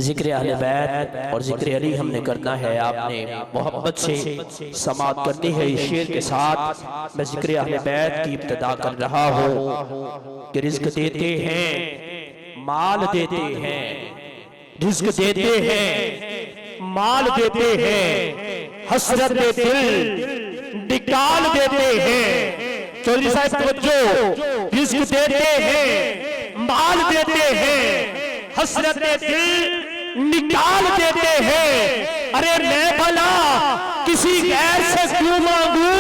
जिक्र अहले बैत और जिक्र अली हमने करना है। आपने मोहब्बत से समाअत करनी है। इस शेर के साथ मैं जिक्र अहले बैत की इब्तिदा कर रहा हूँ कि रिज़्क़ देते हैं, माल देते हैं, रिज़्क़ देते हैं, माल देते हैं, हसरत दिल निकाल देते हैं। चौधरी साहब तवज्जो, रिज़्क़ देते हैं, माल देते हैं, हसरत दिल निकाल देते हैं। अरे मैं भला किसी गैर से क्यों मांगू,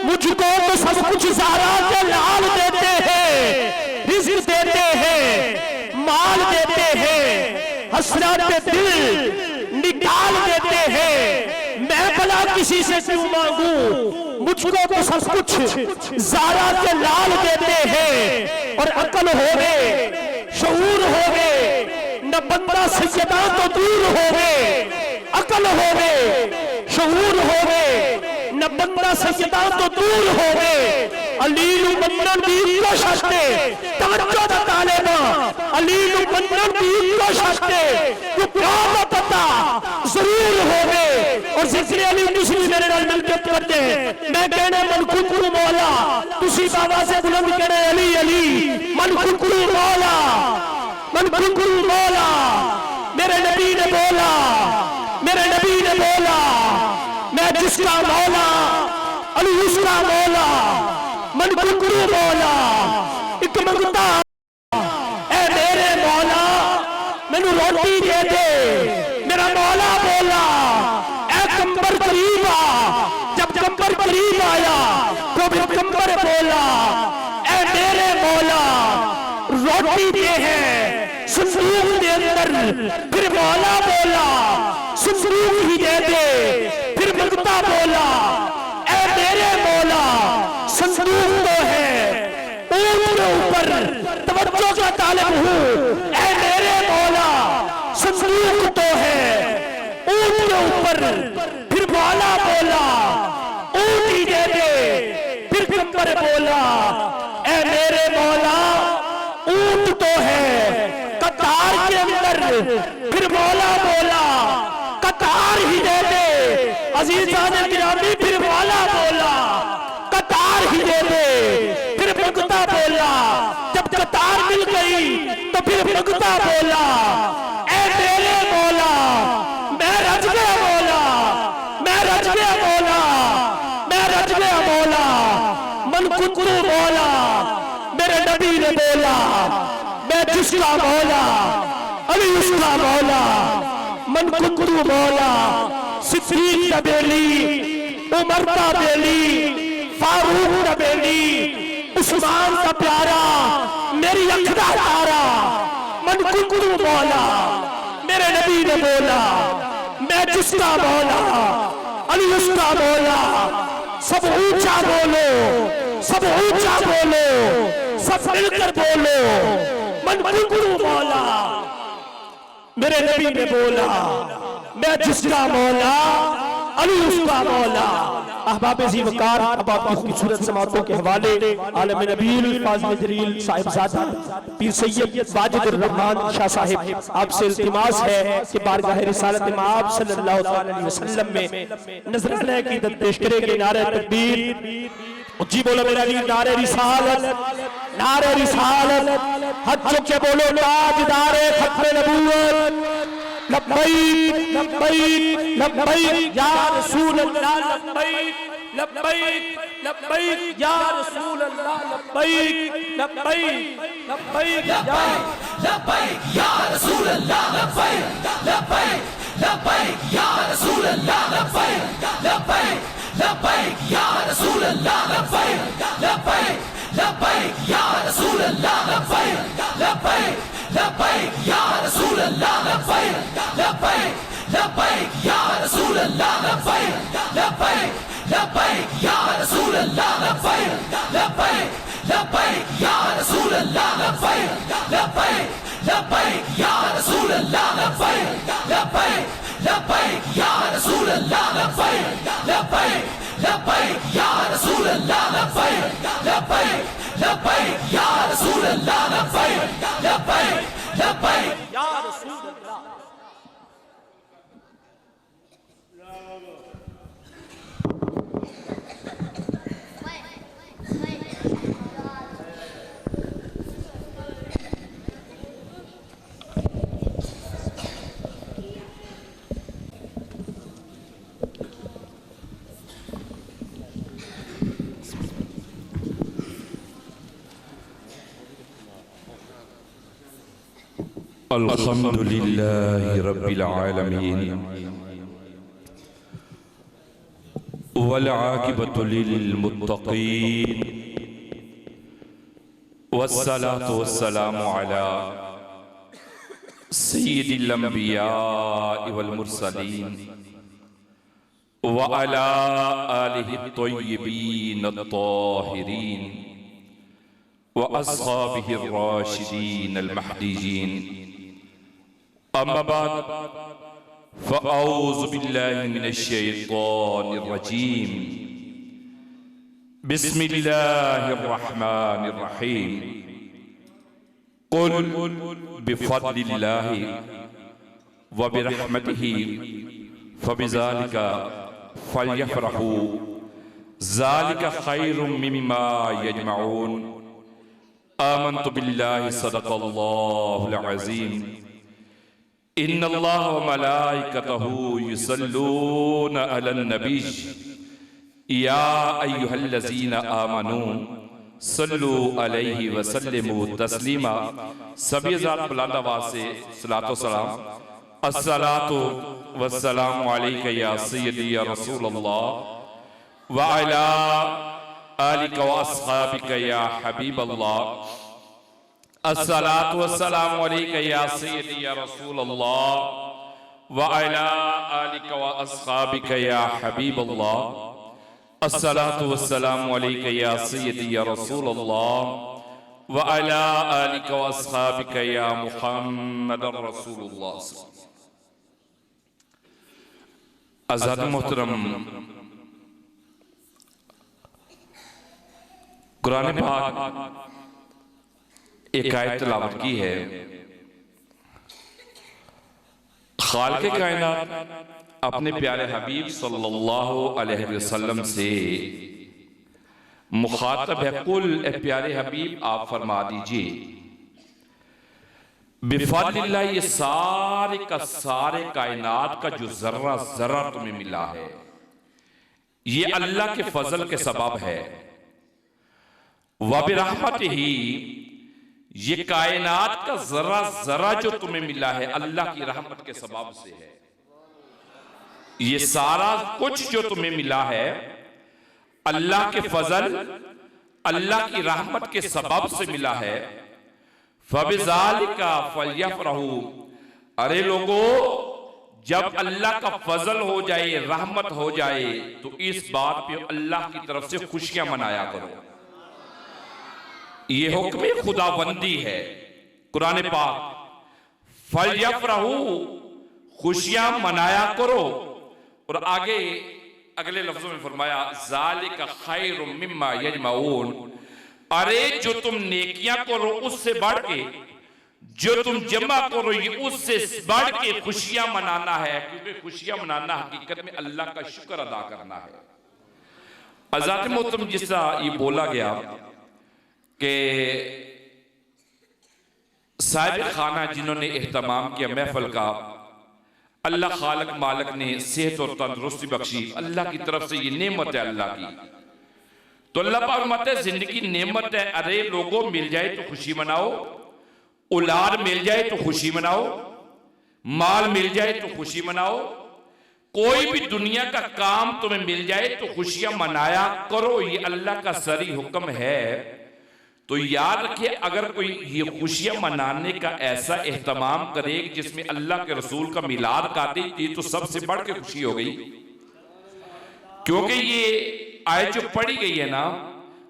मुझको तो सब कुछ ज़ारा के लाल देते हैं। रिज़्क़ देते हैं, माल देते हैं, हसरत दिल निकाल देते हैं। मैं भला किसी से क्यों मांगू, मुझको तो सब कुछ ज़ारा के लाल देते हैं। और अकल हो गए, शऊर हो गए, न बंदा सैयदा तो दूर हो गए। अकल हो गए, शऊर हो गए, न बंदा सैयदा तो दूर हो गए। अलीलु बन्नन दी कोशते तवज्जो दा तालेबा, अलीलु बन्नन दी कोशते तू क्या पता जरूर हो गए। और जिक्र अली मुस्लिम मेरे नाल मिलके करते हैं। मैं कहना मन कुकरू मौला, तुसी बाबा से बुलंद कहना अली अली मन कुकरू मौला, मन कुकरू मौला। मेरे नबी ने बोला, मेरे नबी ने बोला, मैं जिसका मौला अली उसका मौला, मन कुकरू मौला। एक मंगता ऐ मेरे मौला मैनू रोटी दे दे। मेरा मौला बोला ऐ कंबर करीब आ। जब कंबर करीब आया तो फिर कंबर बोला ऐ मेरे मौला रोटी दे है संदूक के अंदर। फिर मौला बोला संदूक ही दे दे। फिर मंगता बोला ऐ मेरे मौला संदूक तो है ऊंट के ऊपर, तवज्जो का तालिब हूँ। ऐ मेरे मौला संदूक तो है ऊंट के ऊपर। फिर मौला बोला ऊंट ही दे दे। फिर कंबर बोला ऐ मेरे मौला ऊंट तो है कतार के अंदर। फिर मौला बोला कतार ही दे दे। अजीज़ान गिरामी फिर मौला बोला कतार ही दे दे। फिर मंगता बोला जब कतार मिल गई तो फिर मंगता बोला ऐ मेरे मौला मैं रज गया मौला, मैं रज गया मौला, मैं रज गया मौला। मन कुकरू मौला, मेरे नबी ने बोला मैं जिसका मौला अली उसका मौला। मन कुकरू मौला, सिद्दीक का बेली, उमर का बेली, फारूक का बेली, उस्मान का प्यारा, मेरी अख का तारा। मन कुकरू मौला, मेरे नबी ने बोला मैं जिसका मौला अली उसका मौला। सब ऊंचा बोलो, सब ऊंचा बोलो, सब मिलकर बोलो मन कुकरू मौला। मेरे नबी ने बोला मैं जिसका मौला अली उसका मौला। अहबाब ज़ी वक़ार अब आपकी खूबसूरत समातों के हवाले आलम नबील फाज़िल जलील साहिबजादा पीर सैयद वाजिदुर रहमान शाह साहिब आपसे इल्तिमास है कि बारगाह रिसालत इमाम सल्लल्लाहु अलैहि वसल्लम में नज़राना अक़ीदत पेश करेंगे। नारे तकबीर, जी बोलो मेरा अली, नारे रिसालत, नारे रिसालत। हाथ चुक के बोलो ताजदारे खत्म नबूवत लब्बैक लब्बैक लब्बैक या रसूल अल्लाह, लब्बैक लब्बैक लब्बैक या रसूल अल्लाह, लब्बैक लब्बैक लब्बैक लब्बैक या रसूल अल्लाह, लब्बैक लब्बैक लब्बैक या रसूल अल्लाह, लब्बैक लब्बैक लब्बैक या रसूल अल्लाह, लब्बैक लब्बैक लब्बैक या रसूल अल्लाह, लब्बैक लब्बैक लब्बैक या रसूल अल्लाह, लब्बैक लब्बैक लब्बैक या रसूल अल्लाह, लब्बैक लब्बैक लब्बैक या रसूल अल्लाह, लब्बैक लब्बैक लब्बैक या रसूल अल्लाह, लब्बैक लब्बैक लब्बैक या रसूल अल्लाह, लब्बैक लब्बैक लब्बैक या रसूल अल्लाह, लब्बैक लब्बैक लब्बैक या रसूल अल्लाह, लब्बैक लब्बैक लब्बैक या रसूल अल्लाह, लब्बैक लब्बैक लब्बैक या रसूल अल्लाह। अल्हम्दुलिल्लाहि रब्बिल आलमीन वल आकिबतु लिल मुत्तकीन वस्सलातु वस्सलामु अला सय्यिदिल अंबिया वल मुरसलीन व अला आलिहि तय्यिबीन अत्ताहिरीन व अस्हाबिहि राशिदीन अल महदीयीन। अम्मा बाद फ़अऊज़ु बिल्लाहि मिनश शैतानिर रजीम। बिस्मिल्लाहिर रहमानिर रहीम। क़ुल बिफ़द्लिल्लाहि व बिरहमतिहि फ़बिज़ालिका फ़ल्यफ़रहू ज़ालिका ख़ैरुम मिम्मा यजमऊन। आमन्तु बिल्लाहि सदक़ल्लाहुल अज़ीम। इन्नल्लाह व मलाइकतहू युसल्लूना अलन नबी या अय्युहल्लज़ीना आमनू सल्लू अलैहि व सल्लिमू तस्लीमा। सभी ज़ात बुलंद आवाज़ से सलातो सलाम। अस्सलातु वस्सलामु अलैका या सय्यदी या रसूलल्लाह व अला आलिका व अस्हाबिका या हबीबल्लाह। अस्सलातु वस्सलामु अलैका या सय्यदी या रसूलल्लाह व अला आलिका व अस्हाबिका या हबीबल्लाह। अस्सलातु वस्सलामु अलैका या सय्यदी या रसूलल्लाह व अला आलिका व अस्हाबिका या मुहम्मदुर रसूलुल्लाह। आज़ाद मोहतरम, कुरान पाक एक आयत तिलावत की है। खालिक़े कायनात अपने प्यारे हबीब सल्लल्लाहु अलैहि वसल्लम से मुखातब है। कुल ए प्यारे हबीब आप फरमा दीजिए बिफज़लिल्लाह, ये सारे का सारे कायनात का जो जर्रा जर्रा तुम्हें मिला है ये अल्लाह के फजल के सबब है। व बिरहमतिही, ये कायनात का जरा जरा जो तुम्हें मिला है अल्लाह की रहमत के सबब से है। ये सारा कुछ जो तुम्हें मिला है अल्लाह के फजल अल्लाह की रहमत के सबब से मिला है। फबिज़ालिका फ़ल्यफ़रहू, अरे लोगो जब अल्लाह का फजल हो जाए रहमत हो जाए तो इस बात पे अल्लाह की तरफ से खुशियां मनाया करो। ये हुक्म खुदाबंदी है कुरान पाक। फ़ल्यफ़रहू, खुशियां मनाया करो। और आगे अगले लफ्जों में फरमाया ज़ालिका ख़ैरुम मिम्मा यजमऊन, अरे जो तुम नेकियां करो उससे बढ़ के जो तुम जमा करो ये उससे बढ़ के खुशियां मनाना है, क्योंकि खुशियां मनाना हकीकत में अल्लाह का शुक्र अदा करना है। आज़ाद मोहतरम, जिसका ये बोला गया कि साहिब खाना जिन्होंने एहतमाम किया महफल का, अल्लाह खालिक मालिक ने सेहत और तंदुरुस्ती बख्शी, अल्लाह की तरफ से ये नेमत है अल्लाह की। तो अल्लाह पाक फरमाते हैं जिंदगी नेमत है, अरे लोगों मिल जाए तो खुशी मनाओ, औलाद मिल जाए तो खुशी मनाओ, माल मिल जाए तो खुशी मनाओ, कोई भी दुनिया का काम तुम्हें मिल जाए तो खुशियां मनाया करो। ये अल्लाह का सरी हुक्म है। तो याद रखिए, अगर कोई ये खुशियां मनाने का ऐसा एहतमाम करे जिसमें अल्लाह के रसूल का मिलाद कर दी तो सबसे बढ़ के खुशी हो गई। क्योंकि ये आयत जो पढ़ी गई है ना,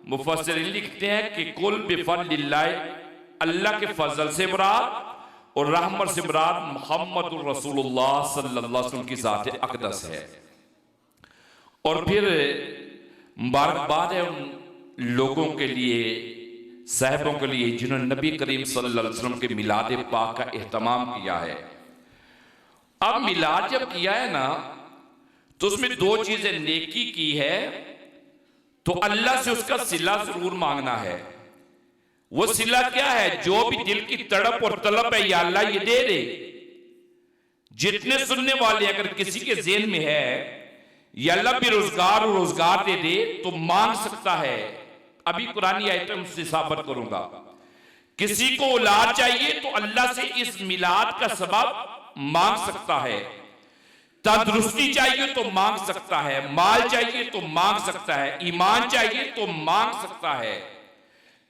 मुफस्सिरीन लिखते हैं कि कुल बिफज़लिल्लाह, अल्लाह के फजल से मुराद और रहमत से मुराद मुहम्मदुर रसूलुल्लाह सल्लल्लाहु अलैहि वसल्लम की ज़ात अक़दस है। और फिर मुबारकबाद है उन लोगों के लिए, साहिबों के लिए जिन्होंने नबी करीम सल्लल्लाहु अलैहि वसल्लम के मिलाद पाक का एहतमाम किया है। अब मिलाद जब किया है ना तो उसमें दो चीजें नेकी की है तो अल्लाह से उसका सिला जरूर मांगना है। वो सिला क्या है? जो भी दिल की तड़प और तलब है या अल्लाह ये दे दे। जितने सुनने वाले अगर किसी के ज़हन में है या अल्लाह भी रोजगार दे दे तो मांग सकता है। अभी कुरानी आयत में मुझसे साबित करूंगा किसी को औलाद चाहिए तो अल्लाह से इस मिलाद का सबब मांग सकता है, तंदुरुस्ती चाहिए तो मांग सकता है, माल चाहिए तो मांग सकता है, ईमान चाहिए तो मांग सकता है।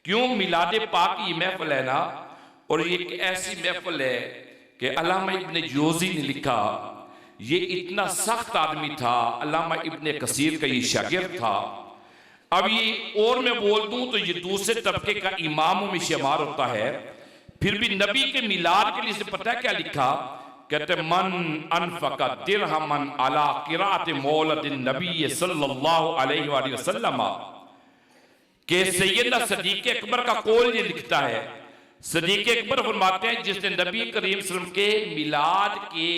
क्यों? मिलाद पाक की महफिल है ना, और ये एक ऐसी महफिल है कि अल्लामा इब्ने जोजी ने लिखा, ये इतना सख्त आदमी था, अल्लामा इब्ने कसीर का ये शागिर्द था। अब ये और मैं बोल दूं तो ये दूसरे तबके का इमामों में शुमार होता है, फिर भी नबी के मिलाद के लिए से पता है क्या लिखा? कहते मन अनफका दिरहमन अला किरात मौलदिन नबी सल्लल्लाहु अलैहि वसल्लम के सैयदना सदीक अकबर का कौल ये लिखता है। सदीक अकबर फरमाते हैं जिसने नबी करीम सल्लल्लाहु अलैहि वसल्लम के मिलाद के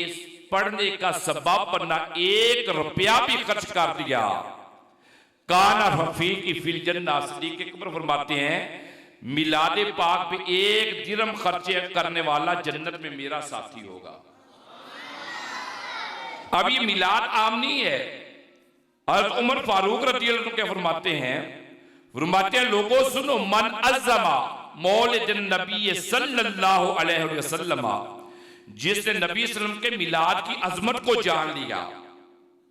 पढ़ने का सबब बनना 1 रुपया भी खर्च कर दिया, काना रफीकी फिल जन्नह। सदीक अकबर फरमाते हैं मिलाद पाक पे 1 दिरहम खर्चे करने वाला जन्नत में मेरा साथी होगा। अब ये मिलाद आम नहीं है। हज़रत उमर फारूक रज़ियल्लाहु अन्हु क्या फरमाते हैं लोगों सुनो, मन अज़्ज़मा मौलिदिन नबी सल्लल्लाहु अलैहि वसल्लम, जिसने नबी सल्लल्लाहु अलैहि वसल्लम के मिलाद की अजमत को जान लिया,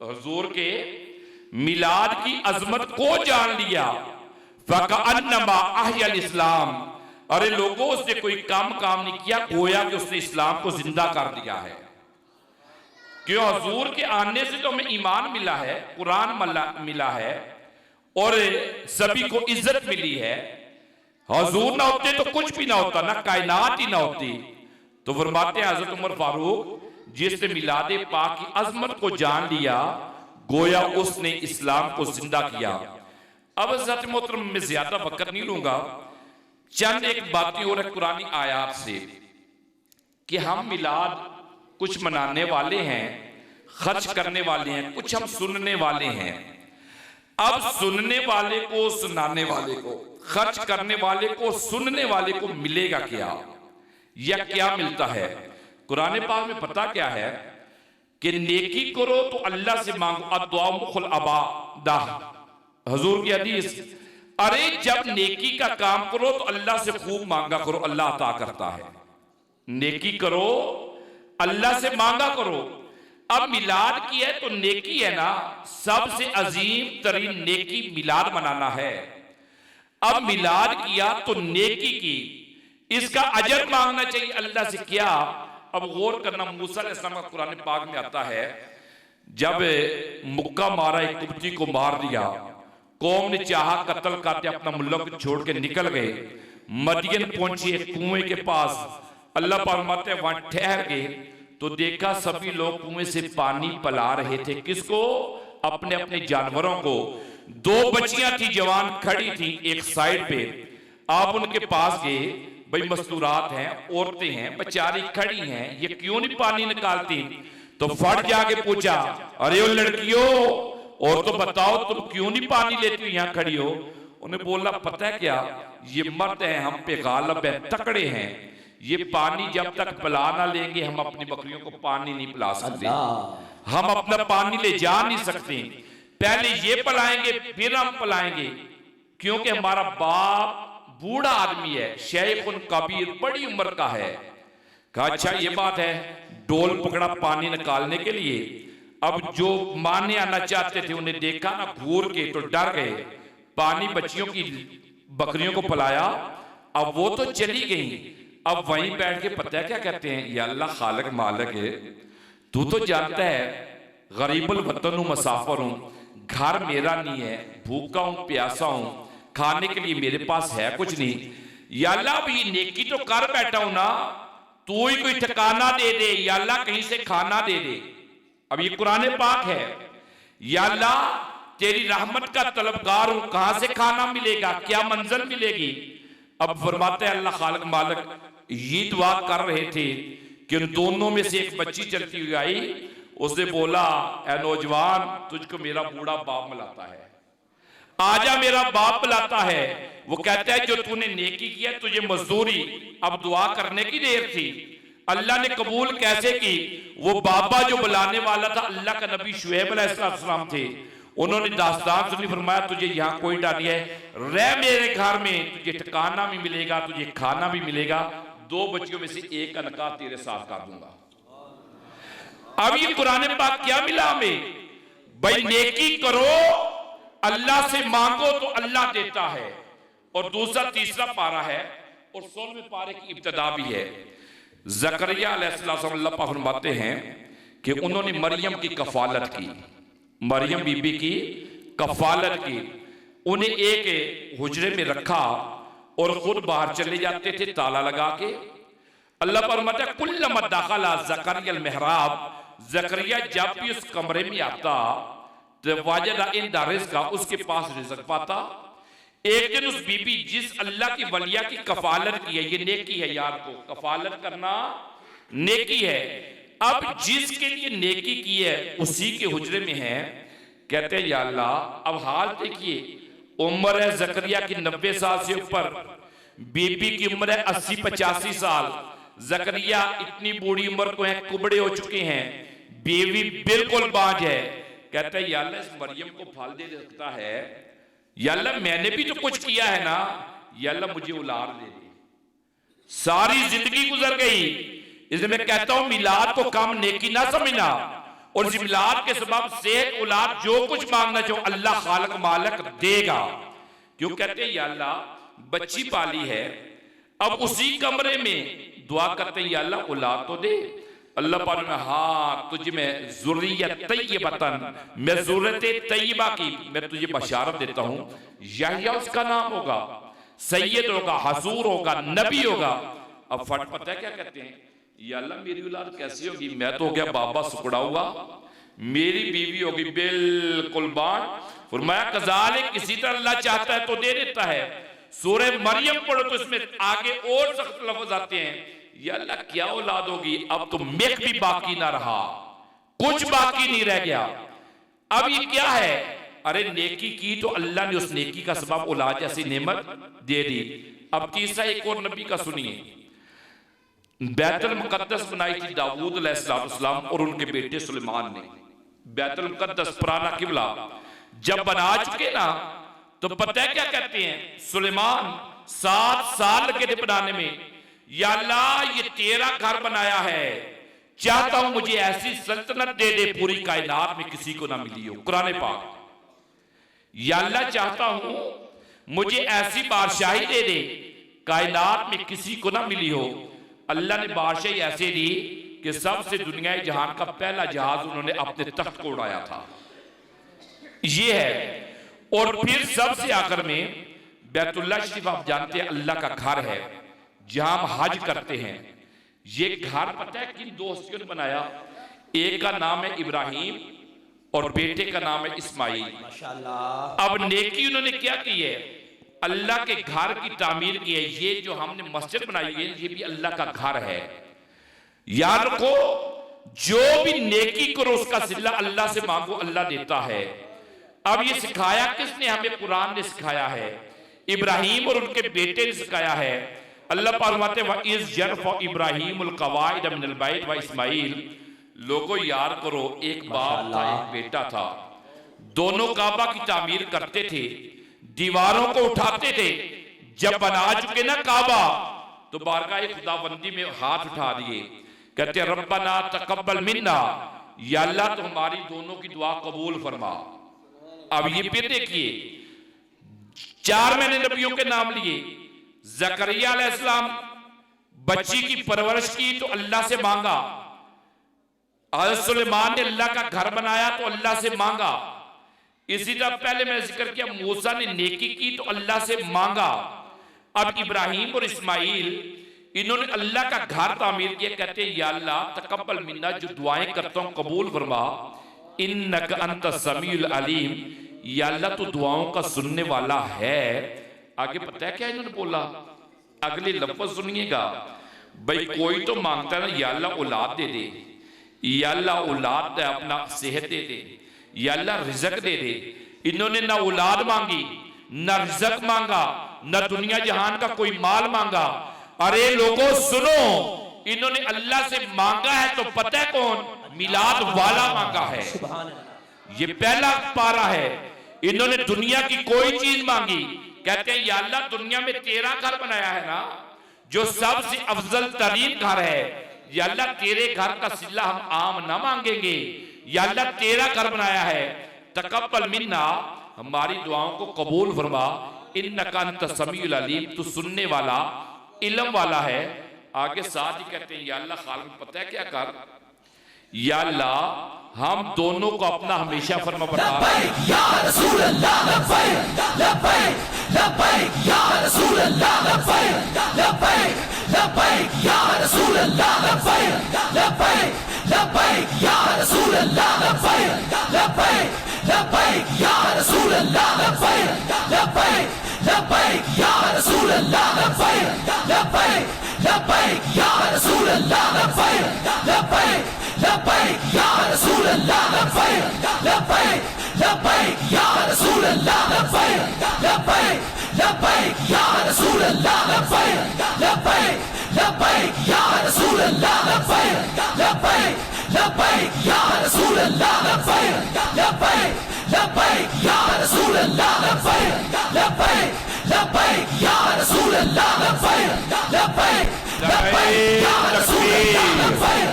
हुजूर के मिलाद की अजमत को जान लिया, फ़कअन्नमा अहयल इस्लाम, अरे लोगों उसने कोई काम नहीं किया, गोया कि उसने इस्लाम को जिंदा कर दिया है। क्यों? हुजूर के आने से तो हमें ईमान मिला है, कुरान मिला है और सभी को इज्जत मिली है। हुजूर ना होते तो कुछ भी ना होता, ना कायनात ही ना होती। तो फरमाते हैं हजरत उमर फारूक, जिसने मिलाद पाक की अजमत को जान लिया, गोया उसने इस्लाम को जिंदा किया। अब हज़रत मोहतरम में ज्यादा वक्त नहीं लूंगा, चंद एक बातें और कुरानी आयात से कि हम मिलाद कुछ मनाने वाले हैं, खर्च करने वाले हैं, कुछ हम सुनने वाले हैं। अब सुनने वाले को, सुनाने वाले को, खर्च करने वाले को, सुनने वाले को मिलेगा क्या या क्या मिलता है? कुरान पाक में पता क्या है कि नेकी करो तो अल्लाह से मांगो, अद्दुआ मुखल अबादा, हुजूर की हदीस। अरे जब नेकी का काम करो तो अल्लाह से खूब मांगा करो, अल्लाह अता करता है। नेकी करो, अल्लाह से मांगा करो। अब मिलाद की है तो नेकी है ना, सबसे अजीम तरीन नेकी मिलाद मनाना है। अब मिलाद किया तो नेकी की, इसका अजर मांगना चाहिए अल्लाह से। क्या? अब गौर करना, मूसा अलैहिस्सलाम का कुरान पाक में आता है, जब मुक्का मारा, एक कुब्ती को मार दिया, कौम ने चाहा कत्ल करते, अपना मुल्क छोड़ के निकल गए, मदियन पहुंचे एक कुएं के पास, अल्लाह पाक फरमाते हैं वहां ठहर गए तो देखा सभी लोग कुएं से पानी पिला रहे थे। किसको? अपने अपने जानवरों को। 2 बच्चियां थी जवान खड़ी थी एक साइड पे, आप उनके पास गए, भाई मस्तूरात हैं, औरतें हैं, बेचारी खड़ी हैं, ये क्यों नहीं पानी निकालती? तो फट जाके पूछा, अरे ओ लड़कियों, और तो बताओ तुम क्यों नहीं पानी लेती हो, यहां खड़ी हो? उन्हें बोला पता है क्या, ये मर्द हैं, हम पे गालिब है, तकड़े हैं, ये पानी जब तक पिला ना लेंगे हम अपनी बकरियों को पानी नहीं पिला सकते, हम अपना पानी ले जा नहीं सकते, पहले ये पिलाएंगे फिर हम पिलाएंगे, क्योंकि हमारा बाप बूढ़ा आदमी है, शेखुन कबीर, बड़ी उम्र का है। कहा अच्छा ये बात है। डोल पकड़ा पानी निकालने के लिए। अब जो माने आना चाहते थे उन्हें देखा ना घूर के तो डर गए, पानी बच्चियों की बकरियों को पिलाया, अब वो तो चली गई। अब वहीं बैठ के पता है क्या कहते हैं, या अल्लाह खालिक मालिक है, तू तो जानता है गरीबुल वतन हूं, मुसाफिर हूं, घर मेरा नहीं है, भूखा हूं, प्यासा हूं, खाने के लिए मेरे पास है कुछ नहीं, या अल्लाह भी नेकी तो कर बैठा हूं ना, तू ही कोई ठिकाना दे दे, या अल्लाह कहीं से खाना दे दे। अब ये कुरान पाक है, या अल्लाह तेरी रहमत का तलबगार हूं, कहां से खाना मिलेगा, क्या मंजिल मिलेगी। अब फरमाते हैं अल्लाह खालिक मालिक ये दुआ कर रहे थे कि उन दोनों में से एक बच्ची चलती हुई आई, उसने बोला ऐ नौजवान, तुझको मेरा बूढ़ा बाप मिलाता है, आजा मेरा बाप मिलाता है। वो कहता है जो तूने नेकी किया तुझे मजदूरी, अब दुआ करने की देर थी। अल्लाह ने कबूल कैसे की? वो बाबा जो बुलाने वाला था अल्लाह का नबी शुएब अलैहिस्सलाम थे, उन्होंने दास्तान सुनी, फरमाया तुझे यहाँ कोई डर नहीं है, रह मेरे घर में, तुझे ठिकाना भी मिलेगा, तुझे खाना भी मिलेगा, 2 बच्चियों में से एक का निकाह तेरे साथ कर दूंगा। अब ये कुरान पाक क्या मिला हमें, भाई नेकी करो, अल्लाह से मांगो तो अल्लाह देता है। और दूसरा तीसरा पारा है और 16वें पारे की इब्तिदा भी है। ज़करिया अलैहिस्सलाम अल्लाह पाक फरमाते हैं कि उन्होंने मरियम की कफालत की, मरियम बीबी की कफालत की, उन्हें एक हुजरे में रखा और खुद बाहर चले जाते थे ताला लगा के। अल्लाह पर फरमाता है कुल्लमा दखला ज़करिया मेहराब, ज़करिया जब भी उस कमरे में आता तो वाजदा इंदा रिज़्क़ा, उसके पास रिज़्क़ पाता। एक दिन उस बीबी जिस अल्लाह की वलिया की कफालत की है, ये नेकी है यार, को कफालत करना नेकी है। अब जिसके लिए नेकी की है उसी के हुजरे में है, कहते हैं या अल्लाह, अब हाल देखिए, उम्र है ज़करिया की 90 साल से ऊपर, बीबी की उम्र है 80-85 साल। ज़करिया इतनी बूढ़ी उम्र को है, कुबड़े हो चुके हैं, बीवी बिल्कुल बांझ है। कहते हैं या अल्लाह, इस मरियम को फल दे सकता है, या अल्लाह मैंने भी तो कुछ किया है ना, या अल्लाह मुझे औलाद दे दे। सारी जिंदगी गुजर गई, इसलिए मैं कहता हूं मिलाद को कम नेकी ना समझना, और इस मिलाद के सबब सेहत, औलाद, जो कुछ मांगना चाहो अल्लाह खालिक मालिक देगा। क्यों कहते हैं या अल्लाह बच्ची पाली है, अब उसी कमरे में दुआ करते हैं या अल्लाह औलाद तो दे। अल्लाह पाक ने हाँ तुझे मैं ज़ुर्रियत तय्यबतन, मैं ज़ुर्रियत तय्यबा की मैं तुझे बशारत देता हूँ, यहया उसका नाम होगा, सैयद होगा, हसूर होगा, नबी होगा। अब फट पता है क्या कहते हैं, या अल्लाह मेरी औलाद कैसी होगी, मैं तो हो गया बाबा सुकड़ा हुआ, मेरी बीवी होगी बिल्कुल बांझ। फरमाया कज़ालिक, किसी तरह अल्लाह चाहता है तो दे देता है। सूरह मरियम पढ़ो तो इसमें आगे और सख्त लफ्ज़ आते हैं, या अल्लाह क्या औलाद होगी, अब तो मेक भी बाकी ना रहा, कुछ बाकी नहीं रह गया। अब ये क्या है, अरे नेकी की तो अल्लाह ने उस नेकी का सबब औलाद जैसी नेमत दे दी। अब तीसरा एक और नबी का सुनिए, बैतुल मुक़द्दस बनाई थी दाऊद अलैहिस्सलाम और उनके बेटे सुलेमान ने। बैतुल मुक़द्दस पुराना किबला जब बना चुके ना, तो पता है क्या कहते हैं, सुलेमान 7 साल लगे थे बनाने में, या अल्लाह ये तेरा घर बनाया है, चाहता हूं मुझे ऐसी सल्तनत दे दे पूरी कायनात में किसी को ना मिली हो। कुरान पाक, या अल्लाह चाहता हूं मुझे ऐसी बादशाही दे दे कायनात में किसी को ना मिली हो। अल्लाह ने बादशाही ऐसे दी कि सबसे दुनिया जहान का पहला जहाज उन्होंने अपने तख्त को उड़ाया था, ये है। और फिर सबसे आखिर में बैतुल्लाह शरीफ, आप जानते हैं अल्लाह का घर है जहां हम हज करते हैं। ये घर पता है किन दोस्तों ने बनाया, एक का नाम है इब्राहिम और बेटे का नाम है इस्माइल। माशाअल्लाह। अब नेकी उन्होंने क्या की है, अल्लाह के घर की तामीर की है। ये जो हमने मस्जिद बनाई है ये भी अल्लाह का घर है। याद रखो, जो भी नेकी करो उसका सिला अल्लाह से मांगो, अल्लाह देता है। अब ये सिखाया किसने हमें, कुरान ने सिखाया है, इब्राहिम और उनके बेटे ने सिखाया है। अल्लाह पाक फरमाते हैं व इज़ यरफ़अ इब्राहीमुल क़वाइद मिनल बैत व इस्माइल, लोगों याद करो एक बाप था एक बेटा था, दोनों काबा की तामीर करते थे, दीवारों को उठाते थे। जब बना चुके ना काबा तो बारगाह खुदाबंदी में हाथ उठा दिए, कहते रब्बना तकब्बल मिन्ना, या अल्लाह तो हमारी दोनों की दुआ कबूल फरमा। अब ये फिर देखिए, 4 मैंने नबियों के नाम लिए। ज़करिया अलैहिस्सलाम बच्ची की परवरिश की तो अल्लाह से मांगा, हज़रत सुलेमान ने अल्लाह का घर बनाया तो अल्लाह से मांगा। इसी तरह पहले मैंने जिक्र किया मूसा ने नेकी की तो अल्लाह से मांगा। अब इब्राहिम और इस्माइल इन्होंने अल्लाह का घर तामीर किया, कहते हैं या अल्लाह तकब्बल मिन्ना, जो दुआएं करता हूं कबूल फरमा, इन्नका अंत समीउल अलीम, या अल्लाह तो दुआओं का सुनने वाला है। आगे पता है क्या इन्होंने बोला, अगले लफ्ज़ सुनिएगा, भाई कोई तो मांगता है ना या अल्लाह औलाद दे दे, या अल्लाह औलाद दे, अपना सेहत दे दे, या अल्लाह रिज़्क़ दे दे। इन्होंने ना औलाद मांगी, ना रिज़्क़ मांगा, ना दुनिया जहान का कोई माल मांगा। अरे लोगों सुनो, इन्होंने अल्लाह से मांगा है तो पता है कौन, मिलाद वाला मांगा है। ये पहला पारा है। इन्होंने दुनिया की कोई चीज मांगी, कहते हैं या अल्लाह दुनिया में तेरा घर बनाया है ना, जो सबसे अफजल तरीन घर है, या अल्लाह तेरे घर का सिला हम आम ना मांगेंगे, या अल्लाह तेरा घर बनाया है, तकब्बल मिन्ना, हमारी दुआओं को कबूल फरमा, इन्नका अंत समीउल अलीम, तू सुनने वाला इल्म वाला है। आगे साथ ही कहते हैं या अल्लाह खालिक पता है क्या कर, या अल्लाह हम दोनों को अपना हमेशा फरमा बरदार लब्बैक या रसूल अल्लाह लब्बैक लब्बैक लब्बैक या रसूल अल्लाह लब्बैक लब्बैक लब्बैक या रसूल अल्लाह लब्बैक लब्बैक लब्बैक या रसूल अल्लाह लब्बैक लब्बैक लब्बैक या रसूल अल्लाह लब्बैक लब्बैक लब्बैक या रसूल अल्लाह लब्बैक लब्बैक लब्बैक या रसूल अल्लाह लब्बैक लब्बैक लब्बैक या रसूल अल्लाह लब्बैक लब्बैक लब्बैक या रसूल अल्लाह लब्बैक लब्बैक लब्बैक या रसूल अल्लाह लब्बैक लब्बैक लब्बैक या रसूल अल्लाह लब्बैक लब्बैक लब्बैक या रसूल अल्लाह लब्बैक लब्बैक लब्बैक या रसूल अल्लाह लब्बैक लब्बैक लब्बैक या रसूल अल्लाह लब्बैक लब्बैक लब्बैक या रसूल अल्लाह लब्बैक।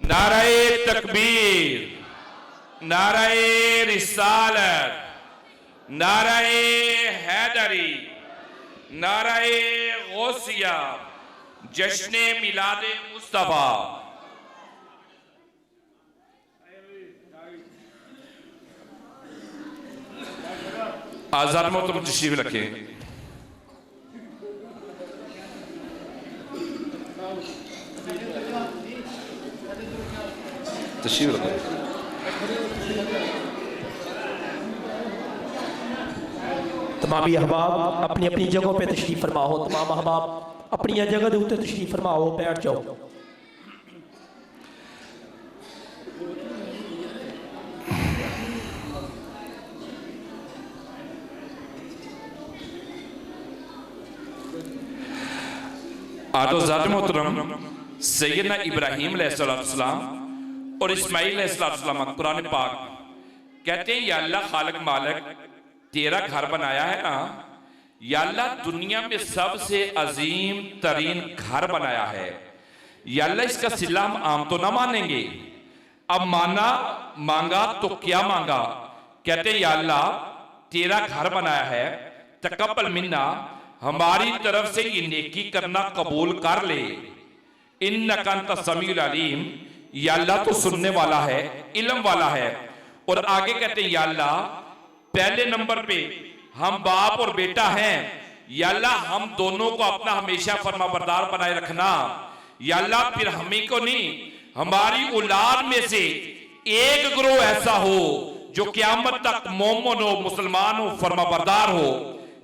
नाराए तकबीर, नाराए रिसालत, नाराए हैदरी, नाराए गौसिया, जश्ने मिलादे मुस्तफा। आजाद मोहतरम तशरीफ रखें। तशरीफ रखें। तमाम अहबाब अपनी अपनी जगहों पे तशरीफ फरमाओ। तमाम अहबाब अपनी जगह के उत्ते तशरीफ फरमाओ, बैठ जाओ। आदोज़ात मोहतरम सैयदना इब्राहीम अलैहिस्सलाम और इस्माइल अलैहिस्सलाम कुरान पाक कहते हैं या अल्लाह खालिक मालिक तेरा घर बनाया है ना, या अल्लाह दुनिया में सबसे अजीम तरीन घर बनाया है, या अल्लाह इसका सिला हम आम तो ना मानेंगे। अब मांगा तो क्या मांगा, कहते हैं या अल्लाह तेरा घर बनाया है, तकब्बल मिन्ना, हमारी तरफ से ये नेकी करना कबूल कर ले, इन्नका अंत समीउल अलीम, या अल्लाह तो सुनने वाला है इल्म वाला है। और आगे कहते हैं या अल्लाह पहले नंबर पे हम बाप और बेटा हैं, या अल्लाह हम दोनों को अपना हमेशा फरमाबरदार बनाए रखना, या अल्लाह फिर हमें को नहीं हमारी औलाद में से एक ग्रोह ऐसा हो जो क़यामत तक मोमिन हो, मुसलमान हो, फरमाबरदार हो,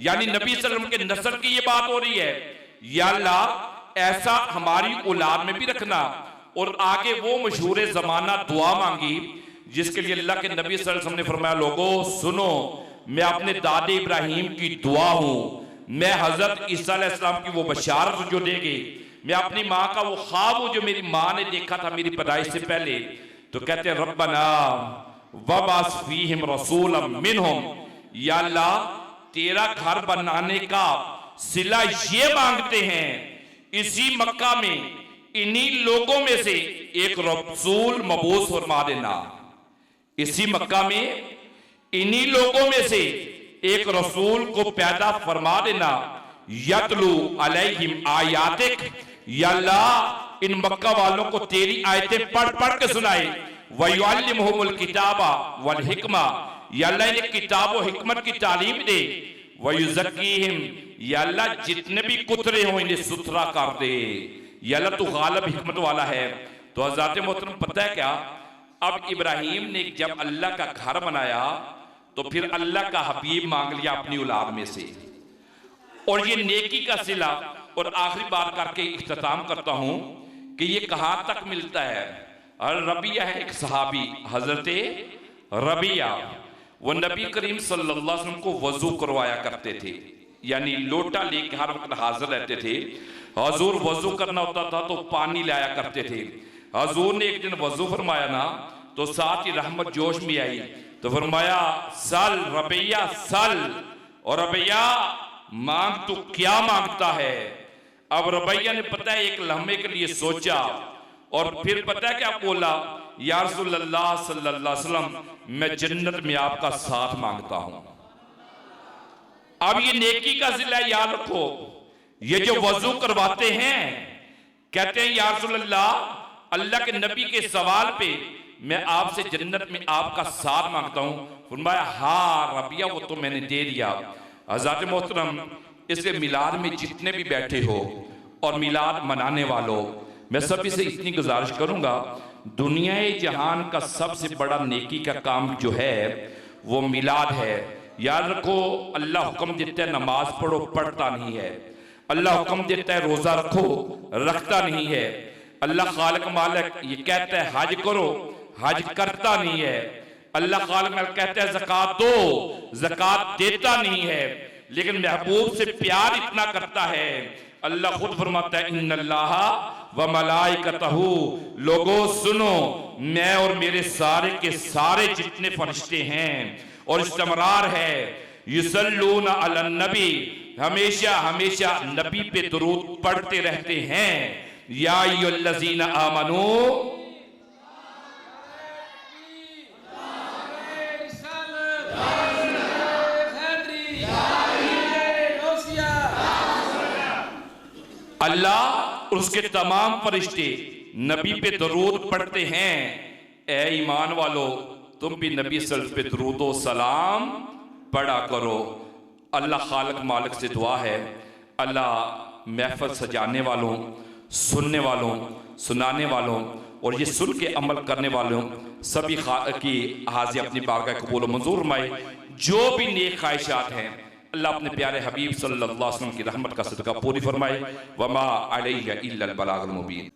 यानी नबी सल्लल्लाहु अलैहि वसल्लम के नस्ल की ये बात हो रही है। या अल्लाह ऐसा हमारी औलाद में भी रखना। और आगे वो मशहूर जमाना दुआ मांगी जिसके लिए अल्लाह के नबी सल्लल्लाहु अलैहि वसल्लम ने फरमाया लोगों सुनो, मैं अपने दादे इब्राहिम की दुआ हूं, मैं हजरत ईसा अलैहिस्सलाम की वो बशारत जो देगी, मैं अपनी माँ का वो ख्वाब हूं जो मेरी माँ ने देखा था मेरी पैदाइश से पहले। तो कहते हैं रब्बना वबास फीहिम रसूलन मिनहुम, या अल्लाह तेरा घर बनाने का सिला ये मांगते हैं इसी मक्का में इन्हीं लोगों में से एक रसूल मबूस फरमा देना, इसी मक्का में इन्हीं लोगों में से एक रसूल को पैदा फरमा देना, यतलू अलैहिम आयातिक, या अल्लाह इन मक्का वालों को तेरी आयतें पढ़ पढ़ के सुनाए, वयुअल्लिमुहुमुल किताबा वल हिकमा, या अल्लाह इन्हें किताब और हिकमत की तालीम दे, वयुज़क्कीहिम, या अल्लाह जितने भी कुतरे हो इन्हें सुथरा कर दे, या अल्लाह तू गालिब हिकमत वाला है। तो हज़रत मोहतरम पता है क्या, अब इब्राहीम ने जब अल्लाह का घर बनाया तो फिर अल्लाह का हबीब मांग लिया अपनी औलाद में से, और ये नेकी का सिला। और आखिरी बात करके इख्तिताम करता हूं कि ये कहां तक मिलता है। और रबिया है एक सहाबी, हजरत रबिया, वो नबी करीम सल्लल्लाहु अलैहि वसल्लम को वजू करवाया करते थे, यानी लोटा लेके हर वक्त हाजिर रहते थे। हजूर वजू करना होता था तो पानी लाया करते थे। हजूर ने एक दिन वजू फरमाया ना, तो तो साथ ही रहमत जोश में आई। तो फरमाया सल रबैया सल, और रबैया मांग तो क्या मांगता है। अब रबैया ने पता है एक लम्हे के लिए सोचा और फिर पता है क्या बोला, या रसूलल्लाह सल्लल्लाहु अलैहि वसल्लम मैं जन्नत में आपका साथ मांगता हूं। अब ये नेकी का जिला याद रखो, ये जो वजू करवाते हैं कहते हैं या रसूलल्लाह अल्लाह के नबी के सवाल पे मैं आपसे जन्नत में आपका साथ मांगता हूं। फरमाया हाँ रबिया वो तो मैंने दे दिया। हज़रत मोहतरम इसके मिलाद में जितने भी बैठे हो और मिलाद मनाने वालों, मैं सभी से इतनी गुजारिश करूंगा, दुनिया जहान का सबसे बड़ा नेकी का काम जो है वो मिलाद है। याद रखो अल्लाह हुक्म देता है नमाज पढ़ो, पढ़ता नहीं है। अल्लाह हुक्म देता है रोजा रखो, रखता नहीं है। अल्लाह खालिक मालिक ये कहता है हज करो, हज करता नहीं है। अल्लाह खालिक मालिक कहता है ज़कात दो, ज़कात देता नहीं है। लेकिन महबूब से प्यार इतना करता है, अल्लाह खुद फरमाता है इन्नल्लाह व मलाइकतहू, लोगों सुनो मैं और मेरे सारे के सारे जितने फरिश्ते हैं और इस्तिमरार है युसल्लूना अलन नबी, हमेशा हमेशा नबी पे दुरूद पढ़ते रहते हैं। या अय्युहल्लज़ीना आमनू, अल्लाह और उसके तमाम फरिश्ते नबी पे दरूद पढ़ते हैं। ए ईमान वालों तुम भी नबी सल्लल्लाहु अलैहि वसल्लम पे दरूद व सलाम पढ़ा करो। अल्लाह खालिक मालिक से दुआ है, अल्लाह महफिल सजाने वालों, सुनने वालों, सुनाने वालों और ये सुन के अमल करने वालों सभी की हाजिर अपनी बारगाह कबूल व मंजूर फरमाए। जो भी नेक ख्वाहिशात हैं अल्लाह अपने प्यारे हबीब सल्लल्लाहु अलैहि वसल्लम की रहमत का सदका पूरी फरमाए। वमा अलैहि इल्लल बलागुल मुबीन।